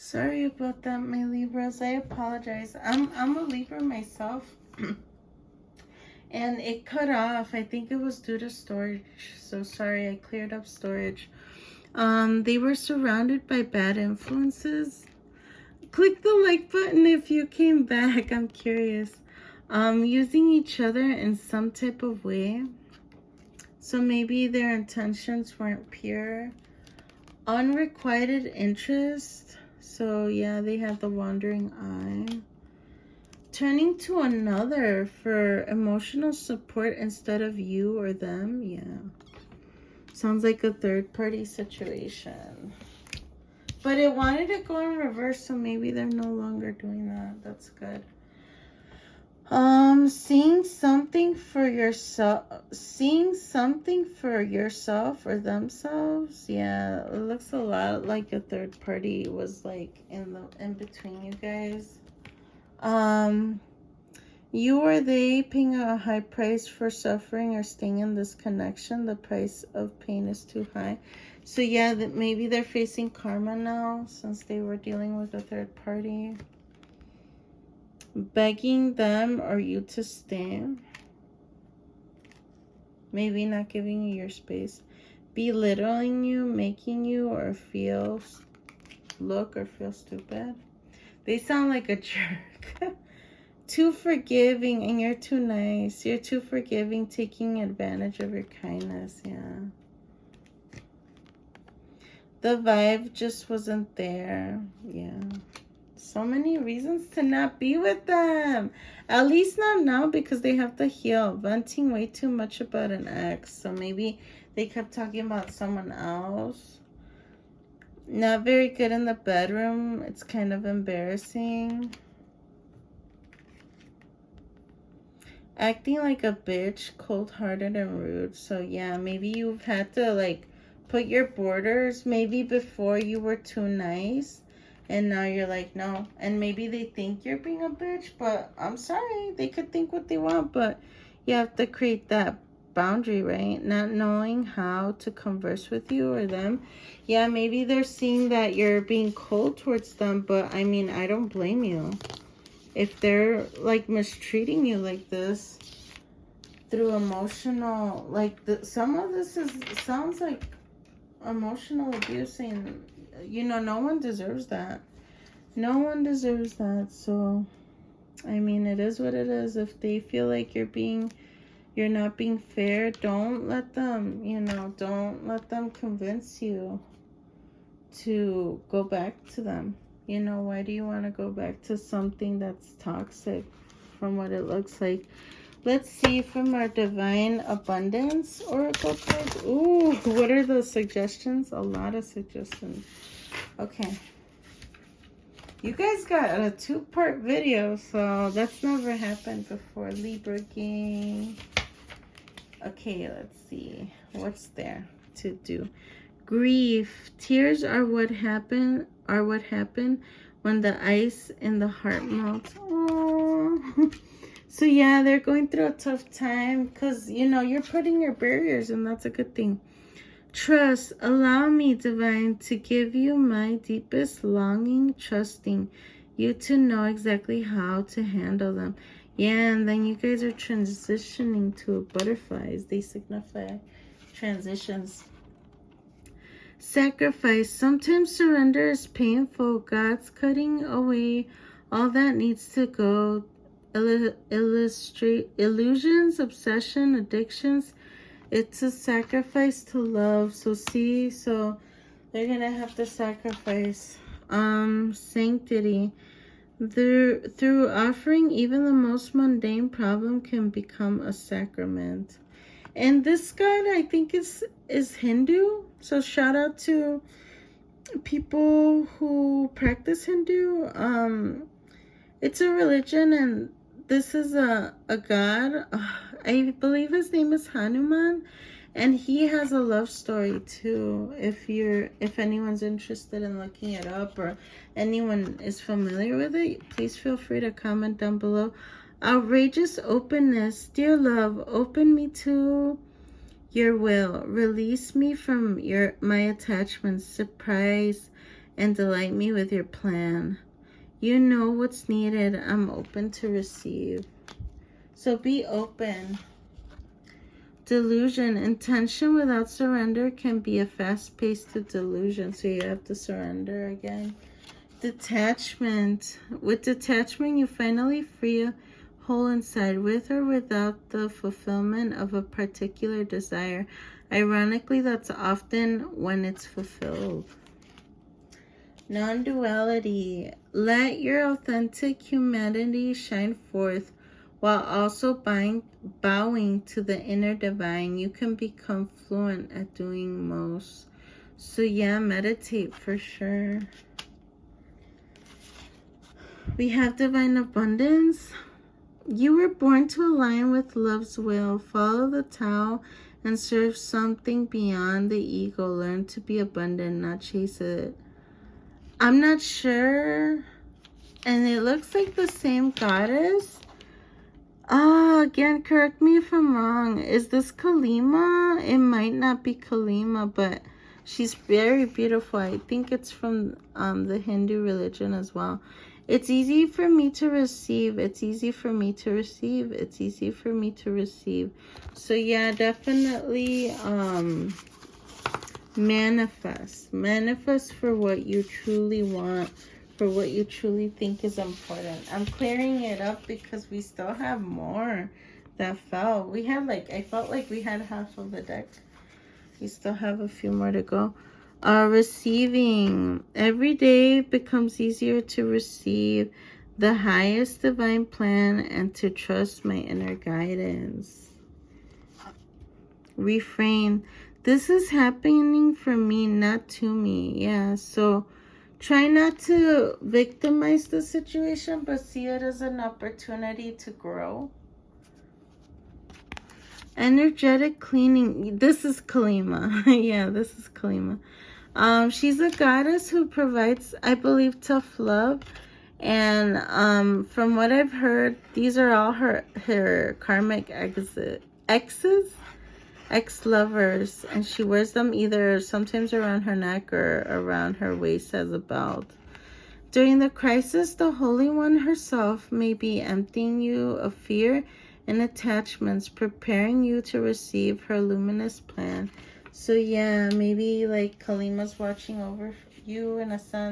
Sorry about that, my Libras. I apologize. I'm a Libra myself. And it cut off. I think it was due to storage. So sorry, I cleared up storage. They were surrounded by bad influences. Click the like button if you came back. I'm curious. Using each other in some type of way. So maybe their intentions weren't pure. Unrequited interest. So yeah, they have the wandering eye. Turning to another for emotional support instead of you or them. Yeah. Sounds like a third party situation. But it wanted to go in reverse, so maybe they're no longer doing that. That's good. Seeing something for yourself or themselves. Yeah, it looks a lot like a third party was like in between you guys. You or they paying a high price for suffering or staying in this connection. The price of pain is too high. So yeah, that maybe they're facing karma now since they were dealing with a third party. Begging them or you to stay. Maybe not giving you your space. Belittling you, making you or look or feel stupid. They sound like a jerk. Too forgiving and you're too nice. You're too forgiving, taking advantage of your kindness. Yeah. The vibe just wasn't there. Yeah. So many reasons to not be with them. At least not now because they have to heal. Venting way too much about an ex. So maybe they kept talking about someone else. Not very good in the bedroom. It's kind of embarrassing. Acting like a bitch, cold-hearted and rude. So yeah, maybe you've had to like put your borders. Maybe before you were too nice. And now you're like, no. And maybe they think you're being a bitch, but I'm sorry. They could think what they want, but you have to create that boundary, right? Not knowing how to converse with you or them. Yeah, maybe they're seeing that you're being cold towards them, but I mean, I don't blame you. If they're like mistreating you like this through emotional, like some of this sounds like emotional abuse, and you know, no one deserves that. No one deserves that. So I mean, it is what it is. If they feel like you're not being fair, don't let them, don't let them convince you to go back to them. Why do you want to go back to something that's toxic from what it looks like? Let's see from our Divine Abundance Oracle cards. Ooh, what are the suggestions? A lot of suggestions. Okay. You guys got a 2-part video, so that's never happened before. Libra gang. Okay, let's see. What's there to do? Grief. Tears are what happened when the ice in the heart melts. Aww. So yeah, they're going through a tough time because, you're putting your barriers, and that's a good thing. Trust. Allow me, Divine, to give you my deepest longing, trusting you to know exactly how to handle them. Yeah, and then you guys are transitioning to butterflies. They signify transitions. Sacrifice. Sometimes surrender is painful. God's cutting away all that needs to go. Illusions, obsession, addictions. It's a sacrifice to love. So they're gonna have to sacrifice. Sanctity. Through offering, even the most mundane problem can become a sacrament. And this god, I think, is Hindu. So shout out to people who practice Hindu. It's a religion, and this is a god. I believe his name is Hanuman, and he has a love story too. If anyone's interested in looking it up, or anyone is familiar with it, please feel free to comment down below. Outrageous openness. Dear love, open me to your will. Release me from my attachments. Surprise and delight me with your plan. You know what's needed. I'm open to receive. So be open. Delusion. Intention without surrender can be a fast-paced delusion. So you have to surrender again. Detachment. With detachment, you finally free a hole inside, with or without the fulfillment of a particular desire. Ironically, that's often when it's fulfilled. Non-duality. Let your authentic humanity shine forth while also bowing to the inner divine. You can become fluent at doing most. So yeah, meditate for sure. We have divine abundance. You were born to align with love's will. Follow the Tao and serve something beyond the ego. Learn to be abundant, not chase it. I'm not sure. And it looks like the same goddess. Again, correct me if I'm wrong. Is this Kalima? It might not be Kalima, but she's very beautiful. I think it's from the Hindu religion as well. It's easy for me to receive. It's easy for me to receive. It's easy for me to receive. So yeah, definitely manifest for what you truly want, for what you truly think is important. I'm clearing it up because we still have more that fell. We had I felt like we had half of the deck. We still have a few more to go. Receiving. Every day becomes easier to receive the highest divine plan and to trust my inner guidance. Refrain. This is happening for me, not to me. Yeah, so try not to victimize the situation, but see it as an opportunity to grow. Energetic cleaning. This is Kalima. Yeah, this is Kalima. She's a goddess who provides, I believe, tough love. And from what I've heard, these are all her karmic ex-lovers, and she wears them either sometimes around her neck or around her waist as a belt. During the crisis, the Holy One herself may be emptying you of fear and attachments, preparing you to receive her luminous plan. So yeah, maybe Kalima's watching over you in a sense.